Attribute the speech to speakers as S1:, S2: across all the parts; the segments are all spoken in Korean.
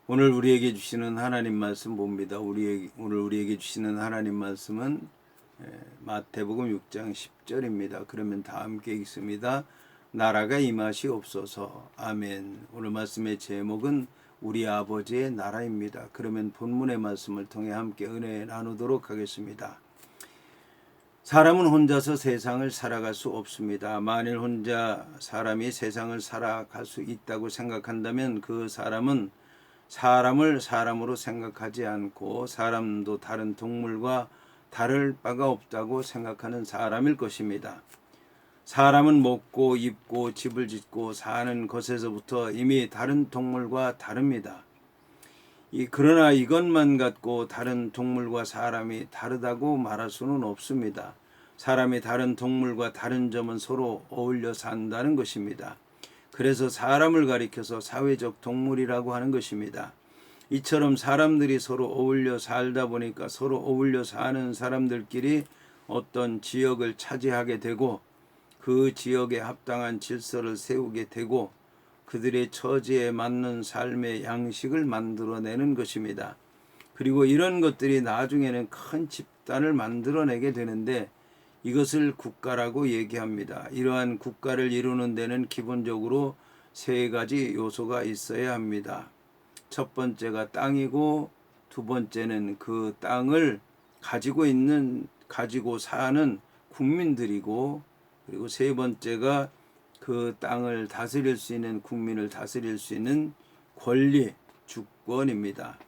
S1: 오늘 우리에게 주시는 하나님 말씀 봅니다. 오늘 우리에게 주시는 하나님 말씀은 마태복음 6장 10절입니다. 그러면 다 함께 읽습니다. 나라가 임하시옵소서. 아멘. 오늘 말씀의 제목은 우리 아버지의 나라입니다. 그러면 본문의 말씀을 통해 함께 은혜 나누도록 하겠습니다. 사람은 혼자서 세상을 살아갈 수 없습니다. 만일 혼자 사람이 세상을 살아갈 수 있다고 생각한다면 그 사람은 사람을 사람으로 생각하지 않고 사람도 다른 동물과 다를 바가 없다고 생각하는 사람일 것입니다. 사람은 먹고 입고 집을 짓고 사는 것에서부터 이미 다른 동물과 다릅니다. 그러나 이것만 갖고 다른 동물과 사람이 다르다고 말할 수는 없습니다. 사람이 다른 동물과 다른 점은 서로 어울려 산다는 것입니다. 그래서 사람을 가리켜서 사회적 동물이라고 하는 것입니다. 이처럼 사람들이 서로 어울려 살다 보니까 서로 어울려 사는 사람들끼리 어떤 지역을 차지하게 되고 그 지역에 합당한 질서를 세우게 되고 그들의 처지에 맞는 삶의 양식을 만들어내는 것입니다. 그리고 이런 것들이 나중에는 큰 집단을 만들어내게 되는데 이것을 국가라고 얘기합니다. 이러한 국가를 이루는 데는 기본적으로 세 가지 요소가 있어야 합니다. 첫 번째가 땅이고, 두 번째는 그 땅을 가지고 사는 국민들이고, 그리고 세 번째가 그 땅을 다스릴 수 있는 국민을 다스릴 수 있는 권리, 주권입니다.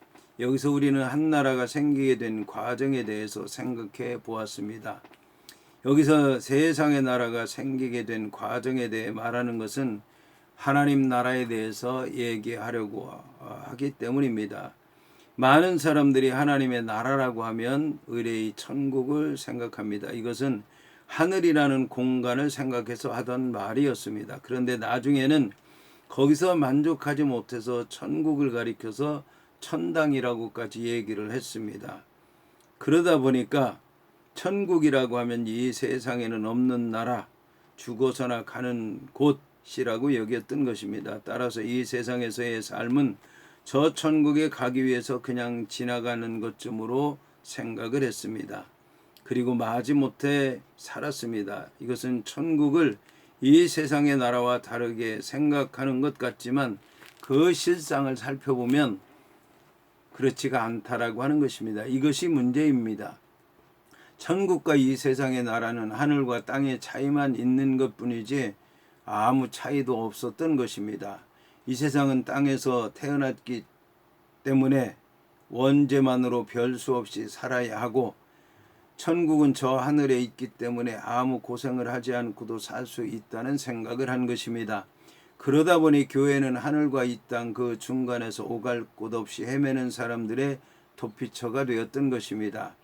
S1: 여기서 우리는 한 나라가 생기게 된 과정에 대해서 생각해 보았습니다. 여기서 세상의 나라가 생기게 된 과정에 대해 말하는 것은 하나님 나라에 대해서 얘기하려고 하기 때문입니다. 많은 사람들이 하나님의 나라라고 하면 의뢰의 천국을 생각합니다. 이것은 하늘이라는 공간을 생각해서 하던 말이었습니다. 그런데 나중에는 거기서 만족하지 못해서 천국을 가리켜서 천당이라고까지 얘기를 했습니다. 그러다 보니까 천국이라고 하면 이 세상에는 없는 나라, 죽어서나 가는 곳이라고 여겼던 것입니다. 따라서 이 세상에서의 삶은 저 천국에 가기 위해서 그냥 지나가는 것쯤으로 생각을 했습니다. 그리고 마지못해 살았습니다. 이것은 천국을 이 세상의 나라와 다르게 생각하는 것 같지만 그 실상을 살펴보면 그렇지가 않다라고 하는 것입니다. 이것이 문제입니다. 천국과 이 세상의 나라는 하늘과 땅의 차이만 있는 것뿐이지 아무 차이도 없었던 것입니다. 이 세상은 땅에서 태어났기 때문에 원죄만으로 별 수 없이 살아야 하고 천국은 저 하늘에 있기 때문에 아무 고생을 하지 않고도 살 수 있다는 생각을 한 것입니다. 그러다 보니 교회는 하늘과 이 땅 그 중간에서 오갈 곳 없이 헤매는 사람들의 도피처가 되었던 것입니다.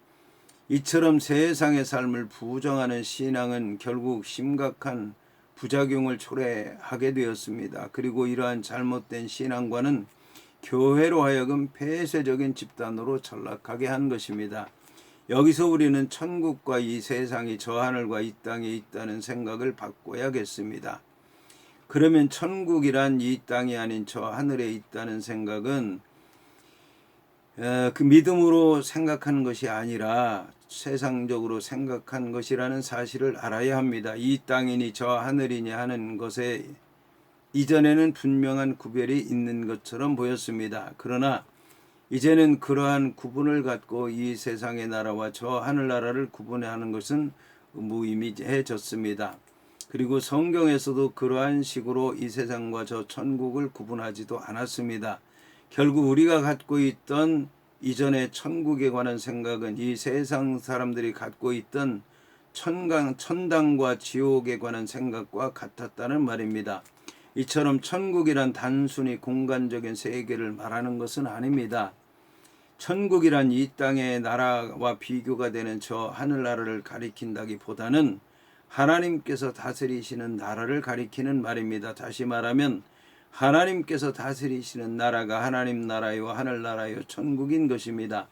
S1: 이처럼 세상의 삶을 부정하는 신앙은 결국 심각한 부작용을 초래하게 되었습니다. 그리고 이러한 잘못된 신앙과는 교회로 하여금 폐쇄적인 집단으로 전락하게 한 것입니다. 여기서 우리는 천국과 이 세상이 저 하늘과 이 땅에 있다는 생각을 바꿔야겠습니다. 그러면 천국이란 이 땅이 아닌 저 하늘에 있다는 생각은 그 믿음으로 생각하는 것이 아니라 세상적으로 생각한 것이라는 사실을 알아야 합니다. 이 땅이니 저 하늘이니 하는 것에 이전에는 분명한 구별이 있는 것처럼 보였습니다. 그러나 이제는 그러한 구분을 갖고 이 세상의 나라와 저 하늘나라를 구분하는 것은 무의미해졌습니다. 그리고 성경에서도 그러한 식으로 이 세상과 저 천국을 구분하지도 않았습니다. 결국 우리가 갖고 있던 이전의 천국에 관한 생각은 이 세상 사람들이 갖고 있던 천당과 지옥에 관한 생각과 같았다는 말입니다. 이처럼 천국이란 단순히 공간적인 세계를 말하는 것은 아닙니다. 천국이란 이 땅의 나라와 비교가 되는 저 하늘나라를 가리킨다기보다는 하나님께서 다스리시는 나라를 가리키는 말입니다. 다시 말하면 하나님께서 다스리시는 나라가 하나님 나라요 하늘나라요 천국인 것입니다.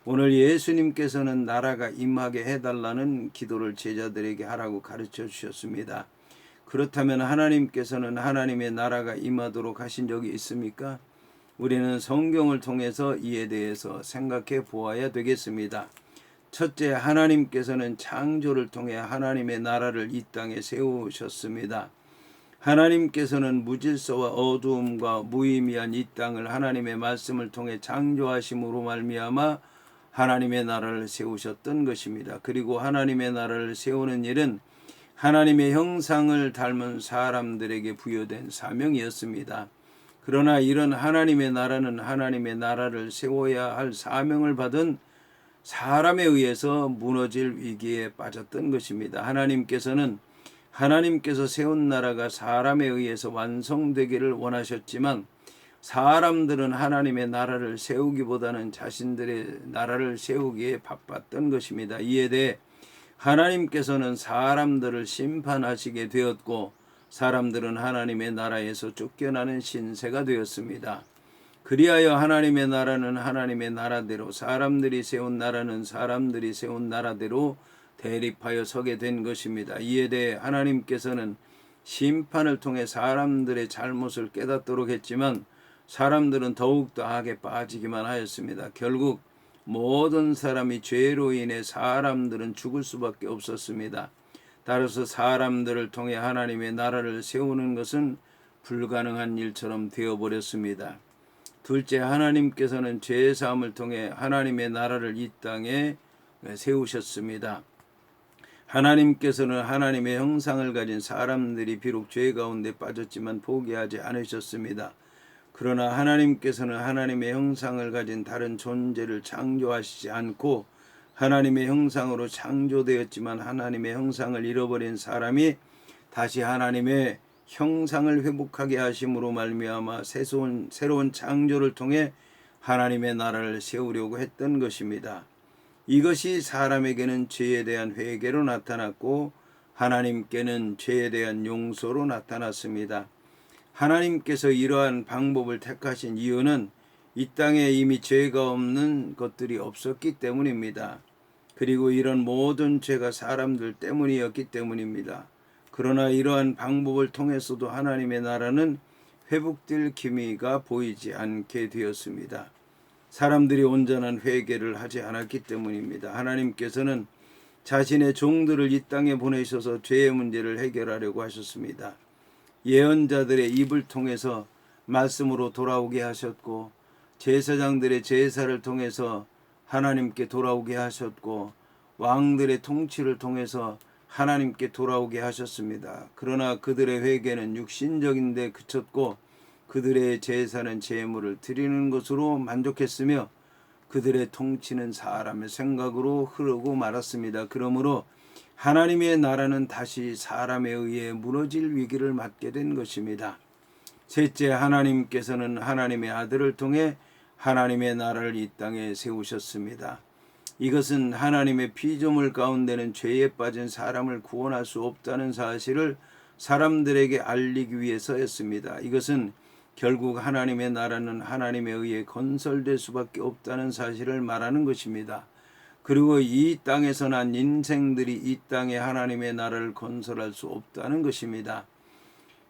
S1: 오늘 예수님께서는 나라가 임하게 해달라는 기도를 제자들에게 하라고 가르쳐 주셨습니다. 그렇다면 하나님께서는 하나님의 나라가 임하도록 하신 적이 있습니까? 우리는 성경을 통해서 이에 대해서 생각해 보아야 되겠습니다. 첫째, 하나님께서는 창조를 통해 하나님의 나라를 이 땅에 세우셨습니다. 하나님께서는 무질서와 어두움과 무의미한 이 땅을 하나님의 말씀을 통해 창조하심으로 말미암아 하나님의 나라를 세우셨던 것입니다. 그리고 하나님의 나라를 세우는 일은 하나님의 형상을 닮은 사람들에게 부여된 사명이었습니다. 그러나 이런 하나님의 나라는 하나님의 나라를 세워야 할 사명을 받은 사람에 의해서 무너질 위기에 빠졌던 것입니다. 하나님께서 세운 나라가 사람에 의해서 완성되기를 원하셨지만 사람들은 하나님의 나라를 세우기보다는 자신들의 나라를 세우기에 바빴던 것입니다. 이에 대해 하나님께서는 사람들을 심판하시게 되었고 사람들은 하나님의 나라에서 쫓겨나는 신세가 되었습니다. 그리하여 하나님의 나라는 하나님의 나라대로, 사람들이 세운 나라는 사람들이 세운 나라대로 대립하여 서게 된 것입니다. 이에 대해 하나님께서는 심판을 통해 사람들의 잘못을 깨닫도록 했지만 사람들은 더욱더 악에 빠지기만 하였습니다. 결국 모든 사람이 죄로 인해 사람들은 죽을 수밖에 없었습니다. 따라서 사람들을 통해 하나님의 나라를 세우는 것은 불가능한 일처럼 되어버렸습니다. 둘째, 하나님께서는 죄 사함을 통해 하나님의 나라를 이 땅에 세우셨습니다. 하나님께서는 하나님의 형상을 가진 사람들이 비록 죄 가운데 빠졌지만 포기하지 않으셨습니다. 그러나 하나님께서는 하나님의 형상을 가진 다른 존재를 창조하시지 않고 하나님의 형상으로 창조되었지만 하나님의 형상을 잃어버린 사람이 다시 하나님의 형상을 회복하게 하심으로 말미암아 새로운 창조를 통해 하나님의 나라를 세우려고 했던 것입니다. 이것이 사람에게는 죄에 대한 회개로 나타났고 하나님께는 죄에 대한 용서로 나타났습니다. 하나님께서 이러한 방법을 택하신 이유는 이 땅에 이미 죄가 없는 것들이 없었기 때문입니다. 그리고 이런 모든 죄가 사람들 때문이었기 때문입니다. 그러나 이러한 방법을 통해서도 하나님의 나라는 회복될 기미가 보이지 않게 되었습니다. 사람들이 온전한 회개를 하지 않았기 때문입니다. 하나님께서는 자신의 종들을 이 땅에 보내셔서 죄의 문제를 해결하려고 하셨습니다. 예언자들의 입을 통해서 말씀으로 돌아오게 하셨고 제사장들의 제사를 통해서 하나님께 돌아오게 하셨고 왕들의 통치를 통해서 하나님께 돌아오게 하셨습니다. 그러나 그들의 회개는 육신적인 데 그쳤고 그들의 제사는 제물을 드리는 것으로 만족했으며 그들의 통치는 사람의 생각으로 흐르고 말았습니다. 그러므로 하나님의 나라는 다시 사람에 의해 무너질 위기를 맞게 된 것입니다. 셋째, 하나님께서는 하나님의 아들을 통해 하나님의 나라를 이 땅에 세우셨습니다. 이것은 하나님의 피조물 가운데는 죄에 빠진 사람을 구원할 수 없다는 사실을 사람들에게 알리기 위해서였습니다. 이것은 결국 하나님의 나라는 하나님에 의해 건설될 수밖에 없다는 사실을 말하는 것입니다. 그리고 이 땅에서 난 인생들이 이 땅에 하나님의 나라를 건설할 수 없다는 것입니다.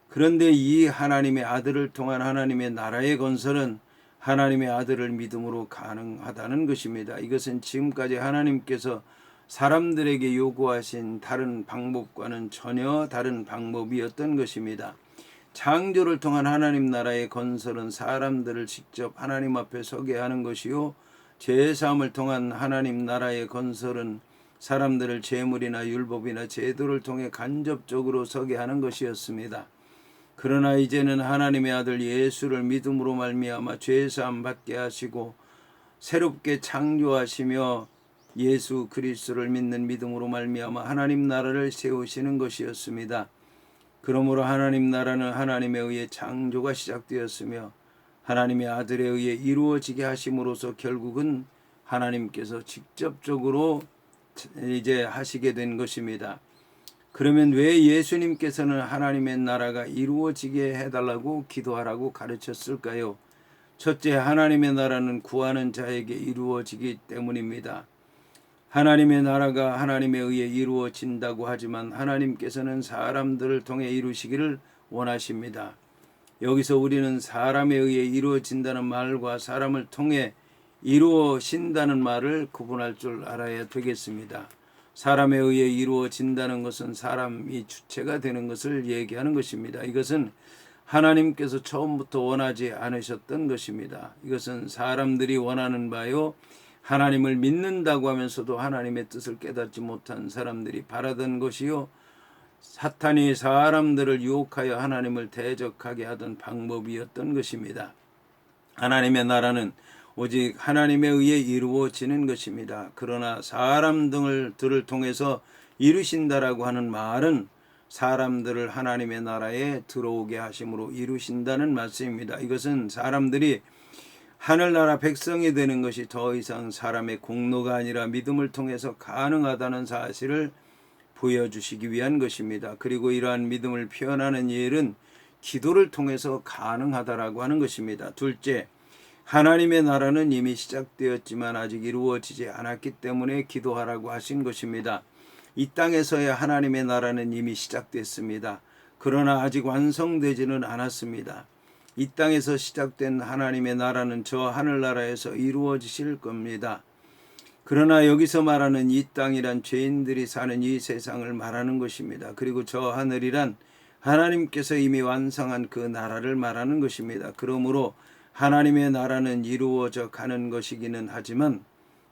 S1: 그런데 이 하나님의 아들을 통한 하나님의 나라의 건설은 하나님의 아들을 믿음으로 가능하다는 것입니다. 이것은 지금까지 하나님께서 사람들에게 요구하신 다른 방법과는 전혀 다른 방법이었던 것입니다. 창조를 통한 하나님 나라의 건설은 사람들을 직접 하나님 앞에 서게 하는 것이요, 죄사함을 통한 하나님 나라의 건설은 사람들을 제물이나 율법이나 제도를 통해 간접적으로 서게 하는 것이었습니다. 그러나 이제는 하나님의 아들 예수를 믿음으로 말미암아 죄사함 받게 하시고 새롭게 창조하시며 예수 그리스도를 믿는 믿음으로 말미암아 하나님 나라를 세우시는 것이었습니다. 그러므로 하나님 나라는 하나님에 의해 창조가 시작되었으며 하나님의 아들에 의해 이루어지게 하심으로써 결국은 하나님께서 직접적으로 이제 하시게 된 것입니다. 그러면 왜 예수님께서는 하나님의 나라가 이루어지게 해달라고 기도하라고 가르쳤을까요? 첫째, 하나님의 나라는 구하는 자에게 이루어지기 때문입니다. 하나님의 나라가 하나님에 의해 이루어진다고 하지만 하나님께서는 사람들을 통해 이루시기를 원하십니다. 여기서 우리는 사람에 의해 이루어진다는 말과 사람을 통해 이루어진다는 말을 구분할 줄 알아야 되겠습니다. 사람에 의해 이루어진다는 것은 사람이 주체가 되는 것을 얘기하는 것입니다. 이것은 하나님께서 처음부터 원하지 않으셨던 것입니다. 이것은 사람들이 원하는 바요, 하나님을 믿는다고 하면서도 하나님의 뜻을 깨닫지 못한 사람들이 바라던 것이요, 사탄이 사람들을 유혹하여 하나님을 대적하게 하던 방법이었던 것입니다. 하나님의 나라는 오직 하나님에 의해 이루어지는 것입니다. 그러나 사람들을 통해서 이루신다라고 하는 말은 사람들을 하나님의 나라에 들어오게 하심으로 이루신다는 말씀입니다. 이것은 사람들이 하늘나라 백성이 되는 것이 더 이상 사람의 공로가 아니라 믿음을 통해서 가능하다는 사실을 보여주시기 위한 것입니다. 그리고 이러한 믿음을 표현하는 일은 기도를 통해서 가능하다라고 하는 것입니다. 둘째, 하나님의 나라는 이미 시작되었지만 아직 이루어지지 않았기 때문에 기도하라고 하신 것입니다. 이 땅에서의 하나님의 나라는 이미 시작됐습니다. 그러나 아직 완성되지는 않았습니다. 이 땅에서 시작된 하나님의 나라는 저 하늘나라에서 이루어지실 겁니다. 그러나 여기서 말하는 이 땅이란 죄인들이 사는 이 세상을 말하는 것입니다. 그리고 저 하늘이란 하나님께서 이미 완성한 그 나라를 말하는 것입니다. 그러므로 하나님의 나라는 이루어져 가는 것이기는 하지만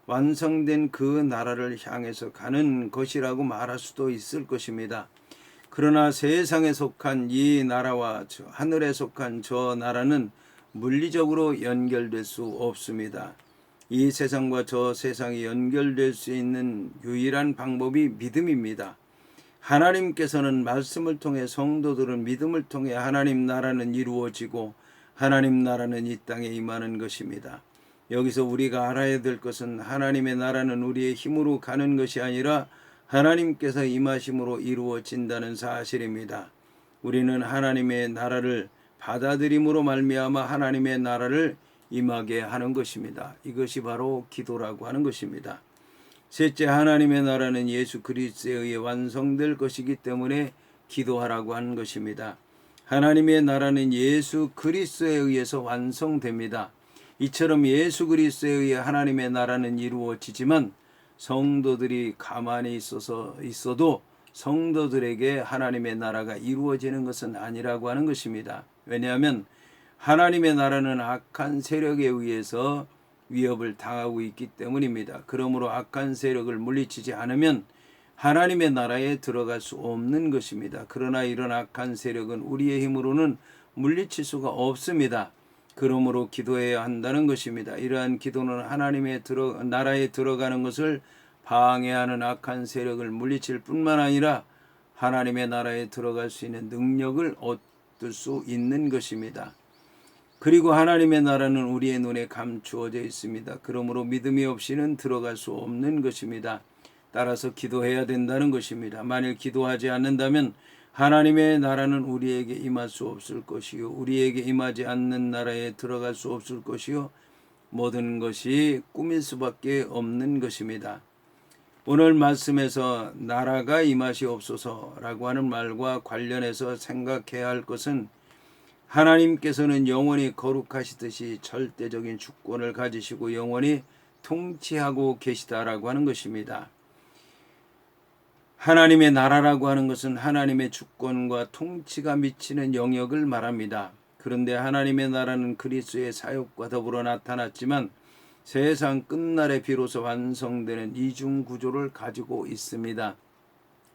S1: 완성된 그 나라를 향해서 가는 것이라고 말할 수도 있을 것입니다. 그러나 세상에 속한 이 나라와 하늘에 속한 저 나라는 물리적으로 연결될 수 없습니다. 이 세상과 저 세상이 연결될 수 있는 유일한 방법이 믿음입니다. 하나님께서는 말씀을 통해, 성도들은 믿음을 통해 하나님 나라는 이루어지고 하나님 나라는 이 땅에 임하는 것입니다. 여기서 우리가 알아야 될 것은 하나님의 나라는 우리의 힘으로 가는 것이 아니라 하나님께서 임하심으로 이루어진다는 사실입니다. 우리는 하나님의 나라를 받아들임으로 말미암아 하나님의 나라를 임하게 하는 것입니다. 이것이 바로 기도라고 하는 것입니다. 셋째, 하나님의 나라는 예수 그리스도에 의해 완성될 것이기 때문에 기도하라고 하는 것입니다. 하나님의 나라는 예수 그리스도에 의해서 완성됩니다. 이처럼 예수 그리스도에 의해 하나님의 나라는 이루어지지만 성도들이 가만히 있어도 성도들에게 하나님의 나라가 이루어지는 것은 아니라고 하는 것입니다. 왜냐하면 하나님의 나라는 악한 세력에 의해서 위협을 당하고 있기 때문입니다. 그러므로 악한 세력을 물리치지 않으면 하나님의 나라에 들어갈 수 없는 것입니다. 그러나 이런 악한 세력은 우리의 힘으로는 물리칠 수가 없습니다. 그러므로 기도해야 한다는 것입니다. 이러한 기도는 하나님의 나라에 들어가는 것을 방해하는 악한 세력을 물리칠 뿐만 아니라 하나님의 나라에 들어갈 수 있는 능력을 얻을 수 있는 것입니다. 그리고 하나님의 나라는 우리의 눈에 감추어져 있습니다. 그러므로 믿음이 없이는 들어갈 수 없는 것입니다. 따라서 기도해야 된다는 것입니다. 만일 기도하지 않는다면 하나님의 나라는 우리에게 임할 수 없을 것이요, 우리에게 임하지 않는 나라에 들어갈 수 없을 것이요, 모든 것이 꿈일 수밖에 없는 것입니다. 오늘 말씀에서 나라가 임하시옵소서라고 하는 말과 관련해서 생각해야 할 것은 하나님께서는 영원히 거룩하시듯이 절대적인 주권을 가지시고 영원히 통치하고 계시다라고 하는 것입니다. 하나님의 나라라고 하는 것은 하나님의 주권과 통치가 미치는 영역을 말합니다. 그런데 하나님의 나라는 그리스도의 사역과 더불어 나타났지만 세상 끝날에 비로소 완성되는 이중 구조를 가지고 있습니다.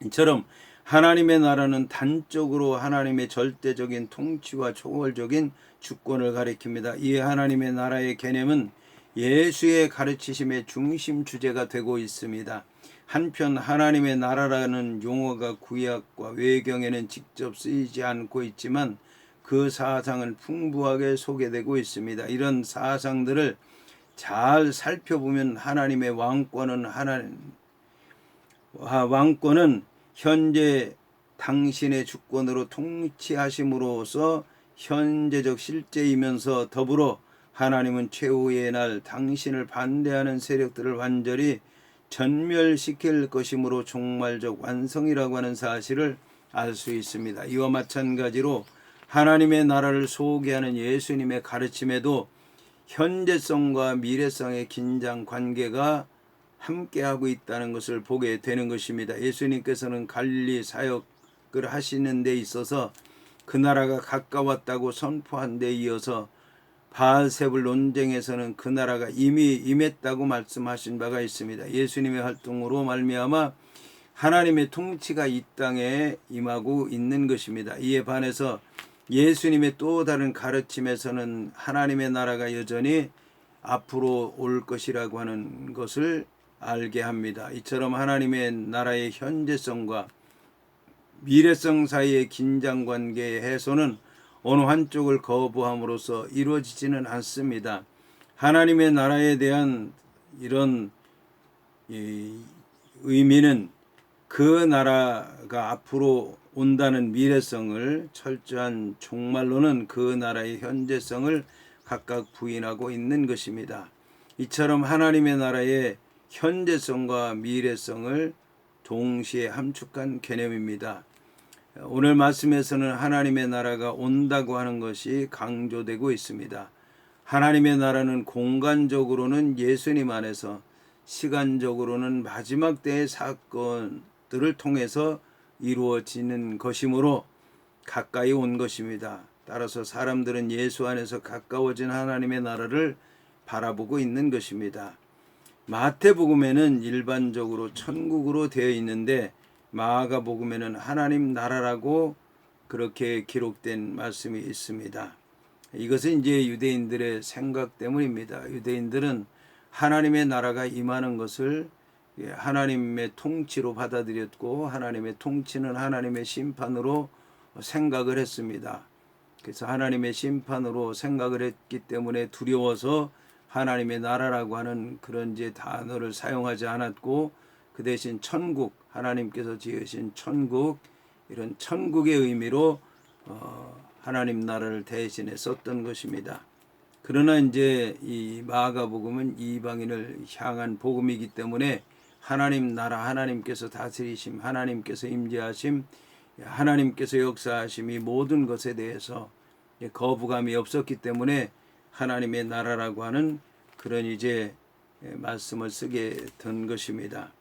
S1: 이처럼 하나님의 나라는 단적으로 하나님의 절대적인 통치와 초월적인 주권을 가리킵니다. 이 하나님의 나라의 개념은 예수의 가르치심의 중심 주제가 되고 있습니다. 한편 하나님의 나라라는 용어가 구약과 외경에는 직접 쓰이지 않고 있지만 그 사상은 풍부하게 소개되고 있습니다. 이런 사상들을 잘 살펴보면 하나님의 왕권은 현재 당신의 주권으로 통치하심으로써 현재적 실제이면서 더불어 하나님은 최후의 날 당신을 반대하는 세력들을 완전히 전멸시킬 것이므로 종말적 완성이라고 하는 사실을 알 수 있습니다. 이와 마찬가지로 하나님의 나라를 소개하는 예수님의 가르침에도 현재성과 미래성의 긴장 관계가 함께하고 있다는 것을 보게 되는 것입니다. 예수님께서는 갈릴리 사역을 하시는 데 있어서 그 나라가 가까웠다고 선포한 데 이어서 바알세불 논쟁에서는 그 나라가 이미 임했다고 말씀하신 바가 있습니다. 예수님의 활동으로 말미암아 하나님의 통치가 이 땅에 임하고 있는 것입니다. 이에 반해서 예수님의 또 다른 가르침에서는 하나님의 나라가 여전히 앞으로 올 것이라고 하는 것을 알게 합니다. 이처럼 하나님의 나라의 현재성과 미래성 사이의 긴장관계의 해소는 어느 한쪽을 거부함으로써 이루어지지는 않습니다. 하나님의 나라에 대한 이런 의미는 그 나라가 앞으로 온다는 미래성을 철저한 종말로는 그 나라의 현재성을 각각 부인하고 있는 것입니다. 이처럼 하나님의 나라의 현재성과 미래성을 동시에 함축한 개념입니다. 오늘 말씀에서는 하나님의 나라가 온다고 하는 것이 강조되고 있습니다. 하나님의 나라는 공간적으로는 예수님 안에서, 시간적으로는 마지막 때의 사건들을 통해서 이루어지는 것이므로 가까이 온 것입니다. 따라서 사람들은 예수 안에서 가까워진 하나님의 나라를 바라보고 있는 것입니다. 마태복음에는 일반적으로 천국으로 되어 있는데 마가복음에는 하나님 나라라고 그렇게 기록된 말씀이 있습니다. 이것은 이제 유대인들의 생각 때문입니다. 유대인들은 하나님의 나라가 임하는 것을 하나님의 통치로 받아들였고 하나님의 통치는 하나님의 심판으로 생각을 했습니다. 그래서 하나님의 심판으로 생각을 했기 때문에 두려워서 하나님의 나라라고 하는 그런 이제 단어를 사용하지 않았고 그 대신 천국, 하나님께서 지으신 천국, 이런 천국의 의미로 하나님 나라를 대신해 썼던 것입니다. 그러나 이제 이 마가복음은 이방인을 향한 복음이기 때문에 하나님 나라, 하나님께서 다스리심, 하나님께서 임재하심, 하나님께서 역사하심, 이 모든 것에 대해서 거부감이 없었기 때문에 하나님의 나라라고 하는 그런 이제 말씀을 쓰게 된 것입니다.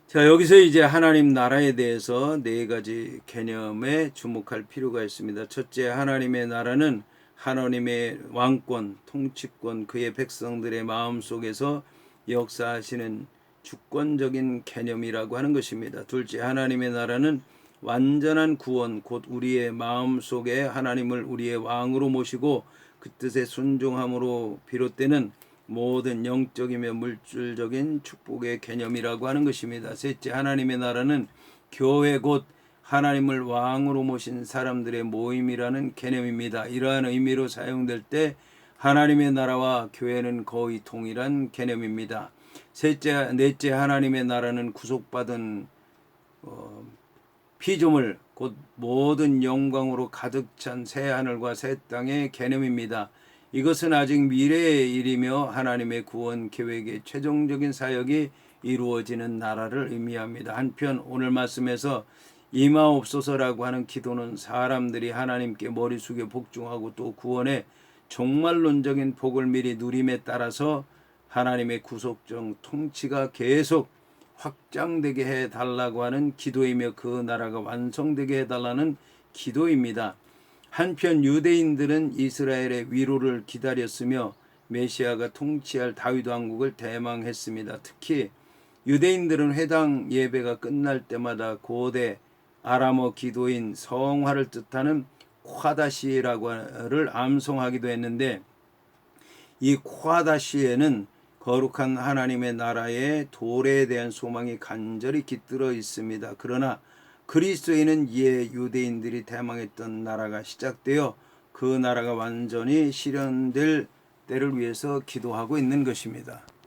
S1: 자, 여기서 이제 하나님 나라에 대해서 네 가지 개념에 주목할 필요가 있습니다. 첫째, 하나님의 나라는 하나님의 왕권, 통치권, 그의 백성들의 마음속에서 역사하시는 주권적인 개념이라고 하는 것입니다. 둘째, 하나님의 나라는 완전한 구원, 곧 우리의 마음속에 하나님을 우리의 왕으로 모시고 그 뜻에 순종함으로 비롯되는 모든 영적이며 물질적인 축복의 개념이라고 하는 것입니다. 셋째, 하나님의 나라는 교회 곧 하나님을 왕으로 모신 사람들의 모임이라는 개념입니다. 이러한 의미로 사용될 때 하나님의 나라와 교회는 거의 동일한 개념입니다. 넷째, 하나님의 나라는 구속받은 피조물 곧 모든 영광으로 가득 찬 새 하늘과 새 땅의 개념입니다. 이것은 아직 미래의 일이며 하나님의 구원 계획의 최종적인 사역이 이루어지는 나라를 의미합니다. 한편 오늘 말씀에서 임하옵소서라고 하는 기도는 사람들이 하나님께 머리 숙여 복종하고 또 구원의 종말론적인 복을 미리 누림에 따라서 하나님의 구속적 통치가 계속 확장되게 해달라고 하는 기도이며 그 나라가 완성되게 해달라는 기도입니다. 한편 유대인들은 이스라엘의 위로를 기다렸으며 메시아가 통치할 다윗 왕국을 대망했습니다. 특히 유대인들은 회당 예배가 끝날 때마다 고대 아람어 기도인 성화를 뜻하는 콰다시라고를 암송하기도 했는데 이 콰다시에는 거룩한 하나님의 나라의 도래에 대한 소망이 간절히 깃들어 있습니다. 그러나 그리스도에는 이에 유대인들이 대망했던 나라가 시작되어 그 나라가 완전히 실현될 때를 위해서 기도하고 있는 것입니다.